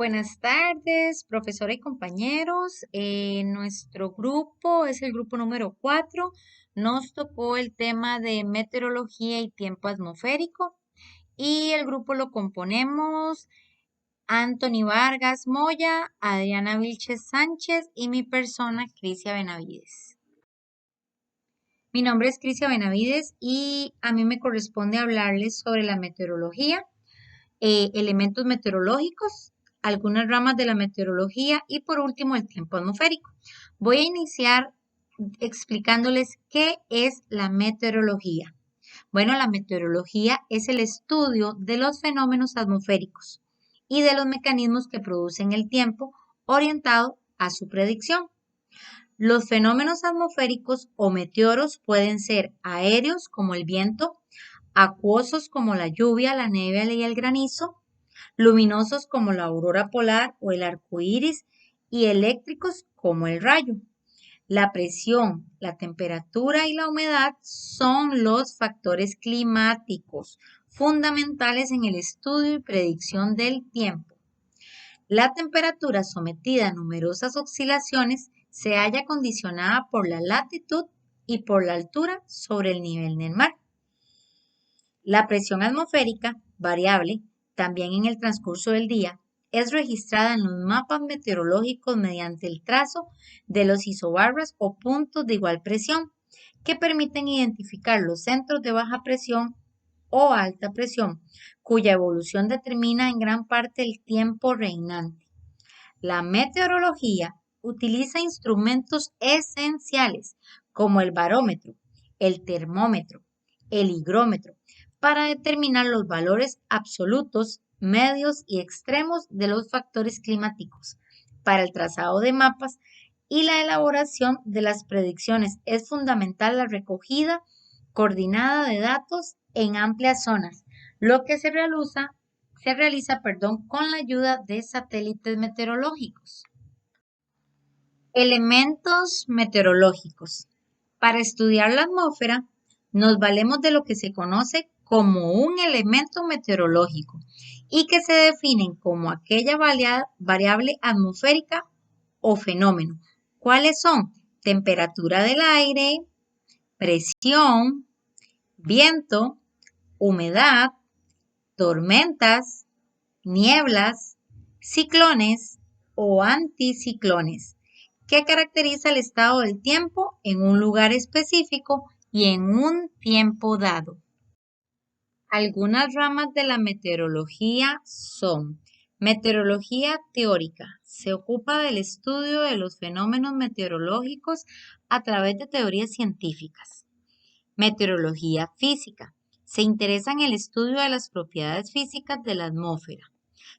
Buenas tardes, profesora y compañeros. Nuestro grupo es el grupo número 4. Nos tocó el tema de meteorología y tiempo atmosférico y el grupo lo componemos Anthony Vargas Moya, Adriana Vilches Sánchez y mi persona, Crisia Benavides. Mi nombre es Crisia Benavides y a mí me corresponde hablarles sobre la meteorología, elementos meteorológicos, algunas ramas de la meteorología y por último el tiempo atmosférico. Voy a iniciar explicándoles qué es la meteorología. Bueno, la meteorología es el estudio de los fenómenos atmosféricos y de los mecanismos que producen el tiempo orientado a su predicción. Los fenómenos atmosféricos o meteoros pueden ser aéreos como el viento, acuosos como la lluvia, la nieve y el granizo, luminosos como la aurora polar o el arco iris y eléctricos como el rayo. La presión, la temperatura y la humedad son los factores climáticos fundamentales en el estudio y predicción del tiempo. La temperatura sometida a numerosas oscilaciones se halla condicionada por la latitud y por la altura sobre el nivel del mar. La presión atmosférica, variable, también en el transcurso del día, es registrada en los mapas meteorológicos mediante el trazo de los isobarras o puntos de igual presión, que permiten identificar los centros de baja presión o alta presión, cuya evolución determina en gran parte el tiempo reinante. La meteorología utiliza instrumentos esenciales como el barómetro, el termómetro, el higrómetro, para determinar los valores absolutos, medios y extremos de los factores climáticos. Para el trazado de mapas y la elaboración de las predicciones es fundamental la recogida coordinada de datos en amplias zonas, lo que se realiza con la ayuda de satélites meteorológicos. Elementos meteorológicos. Para estudiar la atmósfera, nos valemos de lo que se conoce como un elemento meteorológico y que se definen como aquella variable atmosférica o fenómeno. ¿Cuáles son? Temperatura del aire, presión, viento, humedad, tormentas, nieblas, ciclones o anticiclones, que caracteriza el estado del tiempo en un lugar específico y en un tiempo dado. Algunas ramas de la meteorología son meteorología teórica. Se ocupa del estudio de los fenómenos meteorológicos a través de teorías científicas. Meteorología física. Se interesa en el estudio de las propiedades físicas de la atmósfera.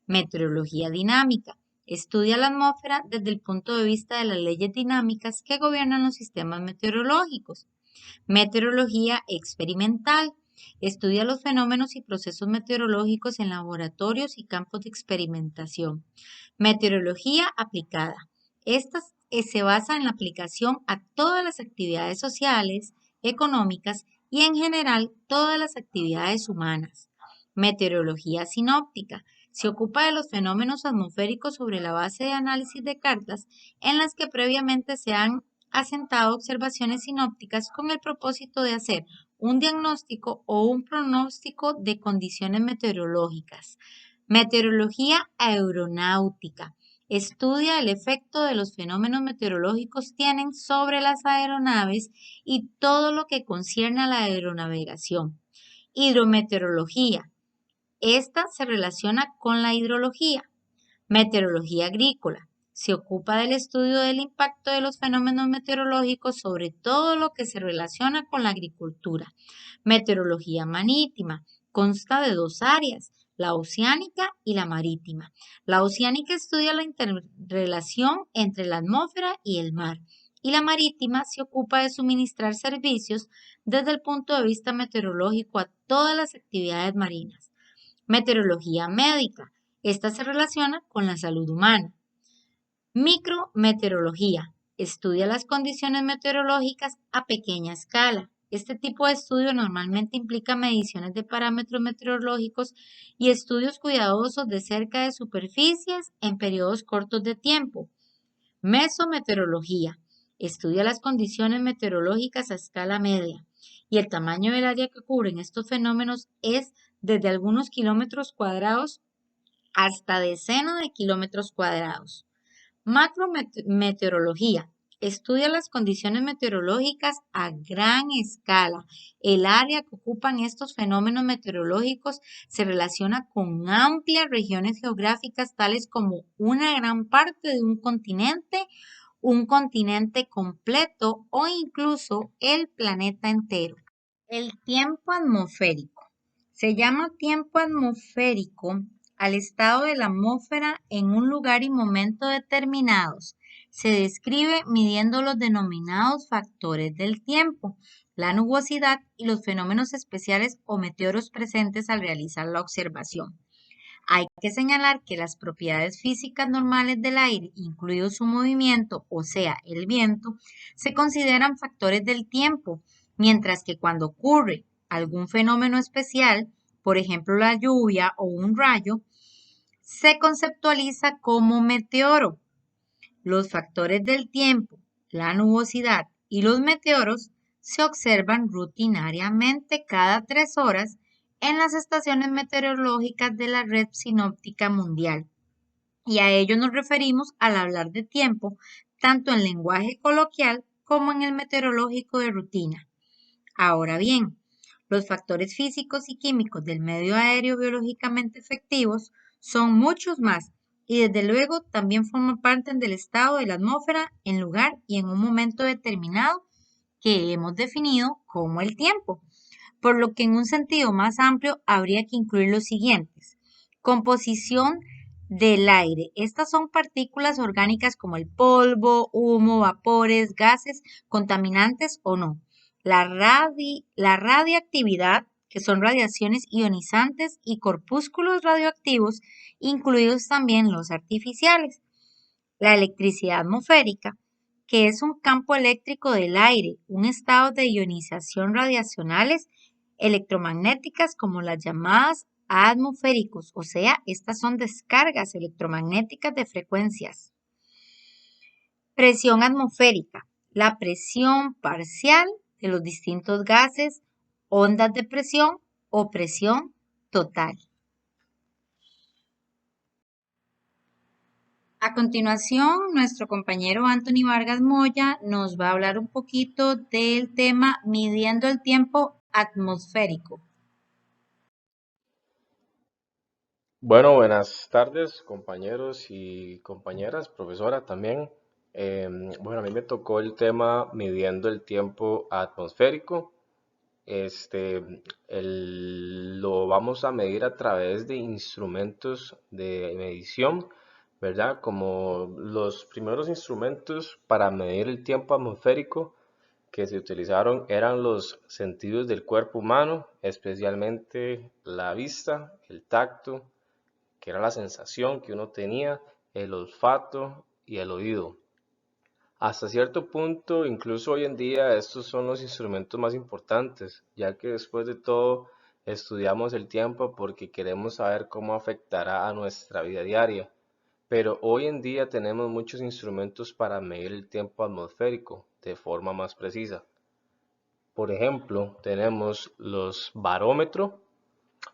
Meteorología dinámica. Estudia la atmósfera desde el punto de vista de las leyes dinámicas que gobiernan los sistemas meteorológicos. Meteorología experimental. Estudia los fenómenos y procesos meteorológicos en laboratorios y campos de experimentación. Meteorología aplicada. Esta se basa en la aplicación a todas las actividades sociales, económicas y en general todas las actividades humanas. Meteorología sinóptica. Se ocupa de los fenómenos atmosféricos sobre la base de análisis de cartas en las que previamente se han asentado observaciones sinópticas con el propósito de hacer un diagnóstico o un pronóstico de condiciones meteorológicas. Meteorología aeronáutica. Estudia el efecto de los fenómenos meteorológicos tienen sobre las aeronaves y todo lo que concierne a la aeronavegación. Hidrometeorología. Esta se relaciona con la hidrología. Meteorología agrícola. Se ocupa del estudio del impacto de los fenómenos meteorológicos sobre todo lo que se relaciona con la agricultura. Meteorología marítima. Consta de dos áreas, la oceánica y la marítima. La oceánica estudia la interrelación entre la atmósfera y el mar, y la marítima se ocupa de suministrar servicios desde el punto de vista meteorológico a todas las actividades marinas. Meteorología médica. Esta se relaciona con la salud humana. Micrometeorología. Estudia las condiciones meteorológicas a pequeña escala. Este tipo de estudio normalmente implica mediciones de parámetros meteorológicos y estudios cuidadosos de cerca de superficies en periodos cortos de tiempo. Mesometeorología. Estudia las condiciones meteorológicas a escala media y el tamaño del área que cubren estos fenómenos es desde algunos kilómetros cuadrados hasta decenas de kilómetros cuadrados. Macrometeorología. Estudia las condiciones meteorológicas a gran escala. El área que ocupan estos fenómenos meteorológicos se relaciona con amplias regiones geográficas tales como una gran parte de un continente completo o incluso el planeta entero. El tiempo atmosférico. Se llama tiempo atmosférico al estado de la atmósfera en un lugar y momento determinados. Se describe midiendo los denominados factores del tiempo, la nubosidad y los fenómenos especiales o meteoros presentes al realizar la observación. Hay que señalar que las propiedades físicas normales del aire, incluido su movimiento, o sea, el viento, se consideran factores del tiempo, mientras que cuando ocurre algún fenómeno especial, por ejemplo la lluvia o un rayo, se conceptualiza como meteoro. Los factores del tiempo, la nubosidad y los meteoros se observan rutinariamente cada 3 horas en las estaciones meteorológicas de la red sinóptica mundial. Y a ello nos referimos al hablar de tiempo, tanto en lenguaje coloquial como en el meteorológico de rutina. Ahora bien, los factores físicos y químicos del medio aéreo biológicamente efectivos son muchos más y desde luego también forman parte del estado de la atmósfera en lugar y en un momento determinado que hemos definido como el tiempo, por lo que en un sentido más amplio habría que incluir los siguientes. Composición del aire. Estas son partículas orgánicas como el polvo, humo, vapores, gases, contaminantes o no. La radiactividad, que son radiaciones ionizantes y corpúsculos radioactivos, incluidos también los artificiales. La electricidad atmosférica, que es un campo eléctrico del aire, un estado de ionización radiacionales electromagnéticas como las llamadas atmosféricos, o sea, estas son descargas electromagnéticas de frecuencias. Presión atmosférica, la presión parcial de los distintos gases, ondas de presión o presión total. A continuación, nuestro compañero Anthony Vargas Moya nos va a hablar un poquito del tema midiendo el tiempo atmosférico. Bueno, buenas tardes, compañeros y compañeras, profesora también. Bueno, a mí me tocó el tema midiendo el tiempo atmosférico. Lo vamos a medir a través de instrumentos de medición, ¿verdad? Como los primeros instrumentos para medir el tiempo atmosférico que se utilizaron eran los sentidos del cuerpo humano, especialmente la vista, el tacto, que era la sensación que uno tenía, el olfato y el oído. Hasta cierto punto, incluso hoy en día, estos son los instrumentos más importantes, ya que después de todo estudiamos el tiempo porque queremos saber cómo afectará a nuestra vida diaria. Pero hoy en día tenemos muchos instrumentos para medir el tiempo atmosférico de forma más precisa. Por ejemplo, tenemos los barómetros.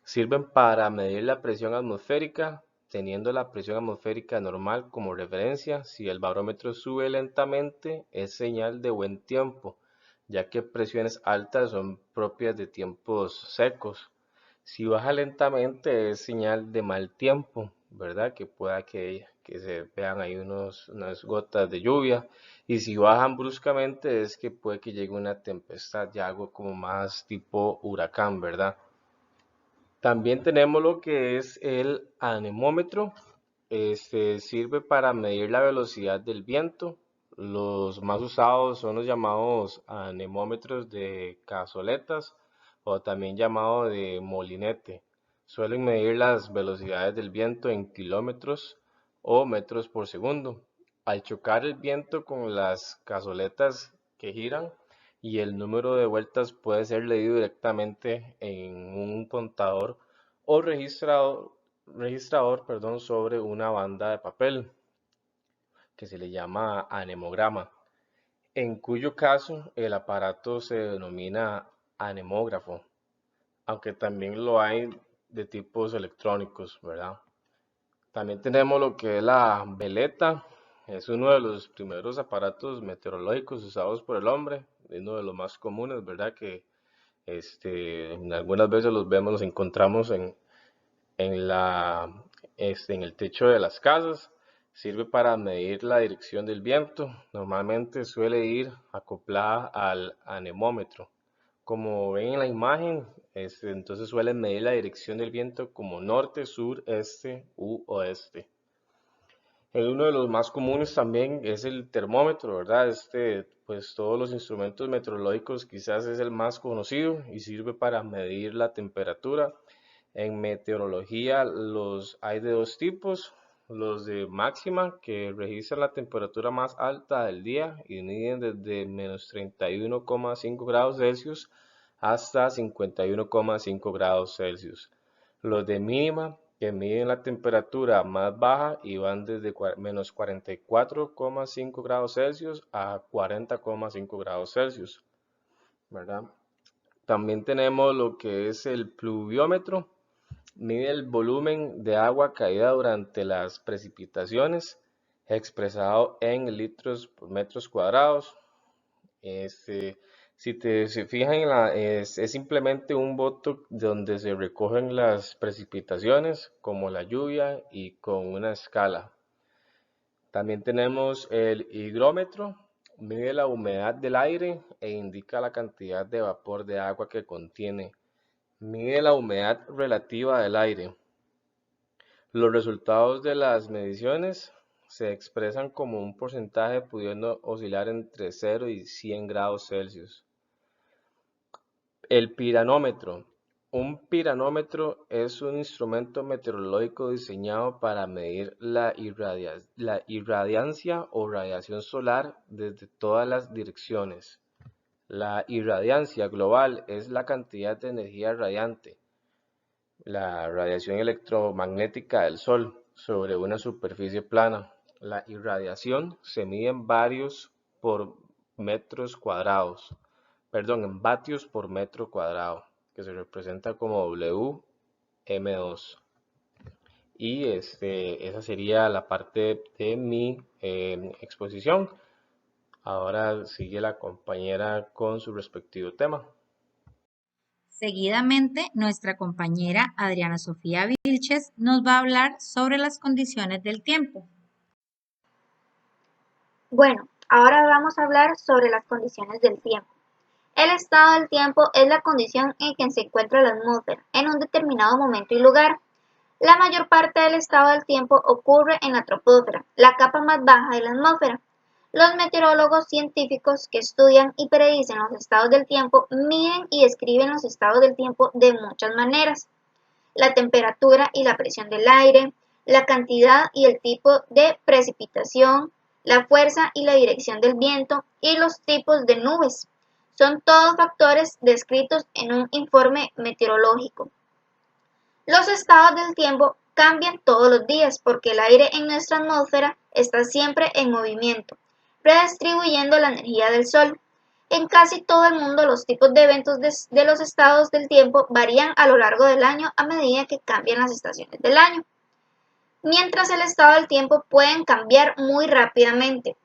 Sirven para medir la presión atmosférica, teniendo la presión atmosférica normal como referencia. Si el barómetro sube lentamente, es señal de buen tiempo, ya que presiones altas son propias de tiempos secos. Si baja lentamente, es señal de mal tiempo, ¿verdad? Que pueda que se vean ahí unas gotas de lluvia. Y si bajan bruscamente, es que puede que llegue una tempestad, ya algo como más tipo huracán, ¿verdad? También tenemos lo que es el anemómetro. Este sirve para medir la velocidad del viento. Los más usados son los llamados anemómetros de cazoletas o también llamado de molinete. Suelen medir las velocidades del viento en kilómetros o metros por segundo. Al chocar el viento con las cazoletas que giran, y el número de vueltas puede ser leído directamente en un contador o registrador, perdón, sobre una banda de papel que se le llama anemograma, en cuyo caso el aparato se denomina anemógrafo, aunque también lo hay de tipos electrónicos, ¿verdad? También tenemos lo que es la veleta, es uno de los primeros aparatos meteorológicos usados por el hombre, es uno de los más comunes, ¿verdad? Que algunas veces los vemos, los encontramos en en el techo de las casas. Sirve para medir la dirección del viento. Normalmente suele ir acoplada al anemómetro. Como ven en la imagen, entonces suele medir la dirección del viento como norte, sur, este u oeste. Uno de los más comunes también es el termómetro, ¿verdad? Pues todos los instrumentos meteorológicos quizás es el más conocido y sirve para medir la temperatura. En meteorología hay de dos tipos, los de máxima que registran la temperatura más alta del día y miden desde menos 31,5 grados Celsius hasta 51,5 grados Celsius. Los de mínima que miden la temperatura más baja y van desde menos 44,5 grados Celsius a 40,5 grados Celsius, ¿verdad? También tenemos lo que es el pluviómetro, mide el volumen de agua caída durante las precipitaciones, expresado en litros por metros cuadrados. Si se fijan, es simplemente un bote donde se recogen las precipitaciones, como la lluvia, y con una escala. También tenemos el higrómetro, mide la humedad del aire e indica la cantidad de vapor de agua que contiene. Mide la humedad relativa del aire. Los resultados de las mediciones se expresan como un porcentaje pudiendo oscilar entre 0 y 100 grados Celsius. El piranómetro. Un piranómetro es un instrumento meteorológico diseñado para medir la irradiancia o radiación solar desde todas las direcciones. La irradiancia global es la cantidad de energía radiante, la radiación electromagnética del Sol, sobre una superficie plana. La irradiación se mide en vatios por metros cuadrados, en vatios por metro cuadrado, que se representa como WM2. Y esa sería la parte de mi exposición. Ahora sigue la compañera con su respectivo tema. Seguidamente, nuestra compañera Adriana Sofía Vilches nos va a hablar sobre las condiciones del tiempo. Bueno, ahora vamos a hablar sobre las condiciones del tiempo. El estado del tiempo es la condición en que se encuentra la atmósfera en un determinado momento y lugar. La mayor parte del estado del tiempo ocurre en la troposfera, la capa más baja de la atmósfera. Los meteorólogos científicos que estudian y predicen los estados del tiempo miden y describen los estados del tiempo de muchas maneras. La temperatura y la presión del aire, la cantidad y el tipo de precipitación, la fuerza y la dirección del viento y los tipos de nubes. Son todos factores descritos en un informe meteorológico. Los estados del tiempo cambian todos los días porque el aire en nuestra atmósfera está siempre en movimiento, redistribuyendo la energía del sol. En casi todo el mundo los tipos de eventos de los estados del tiempo varían a lo largo del año a medida que cambian las estaciones del año. Mientras el estado del tiempo pueden cambiar muy rápidamente.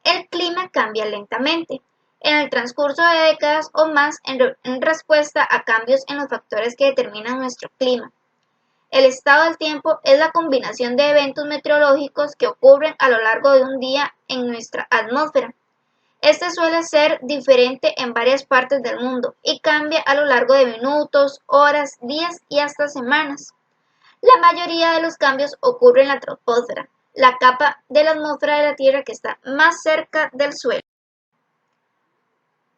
El clima cambia lentamente, en el transcurso de décadas o más en respuesta a cambios en los factores que determinan nuestro clima. El estado del tiempo es la combinación de eventos meteorológicos que ocurren a lo largo de un día en nuestra atmósfera. Este suele ser diferente en varias partes del mundo y cambia a lo largo de minutos, horas, días y hasta semanas. La mayoría de los cambios ocurren en la troposfera, la capa de la atmósfera de la Tierra que está más cerca del suelo.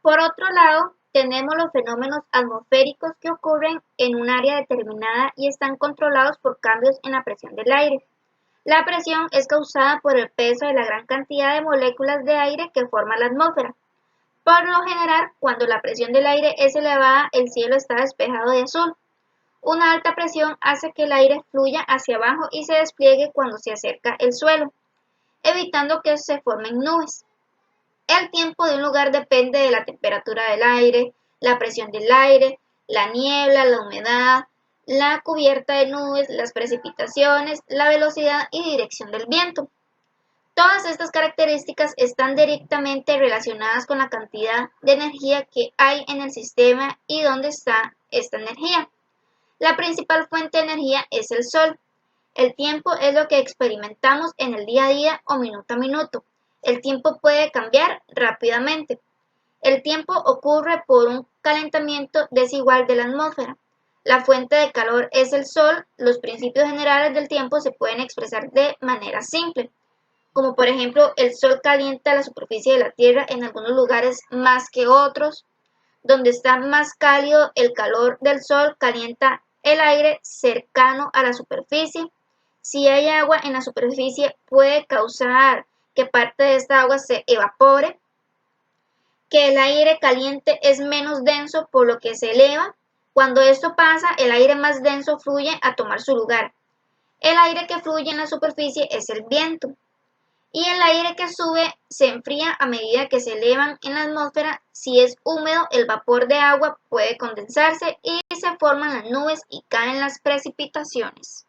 Por otro lado, tenemos los fenómenos atmosféricos que ocurren en un área determinada y están controlados por cambios en la presión del aire. La presión es causada por el peso de la gran cantidad de moléculas de aire que forma la atmósfera. Por lo general, cuando la presión del aire es elevada, el cielo está despejado de azul. Una alta presión hace que el aire fluya hacia abajo y se despliegue cuando se acerca el suelo, evitando que se formen nubes. El tiempo de un lugar depende de la temperatura del aire, la presión del aire, la niebla, la humedad, la cubierta de nubes, las precipitaciones, la velocidad y dirección del viento. Todas estas características están directamente relacionadas con la cantidad de energía que hay en el sistema y dónde está esta energía. La principal fuente de energía es el Sol. El tiempo es lo que experimentamos en el día a día o minuto a minuto. El tiempo puede cambiar rápidamente. El tiempo ocurre por un calentamiento desigual de la atmósfera. La fuente de calor es el Sol. Los principios generales del tiempo se pueden expresar de manera simple, como por ejemplo el Sol calienta la superficie de la Tierra en algunos lugares más que otros. Donde está más cálido, el calor del Sol calienta el aire cercano a la superficie. Si hay agua en la superficie, puede causar que parte de esta agua se evapore, que el aire caliente es menos denso por lo que se eleva. Cuando esto pasa, el aire más denso fluye a tomar su lugar. El aire que fluye en la superficie es el viento. Y el aire que sube se enfría a medida que se elevan en la atmósfera. Si es húmedo, el vapor de agua puede condensarse y se forman las nubes y caen las precipitaciones.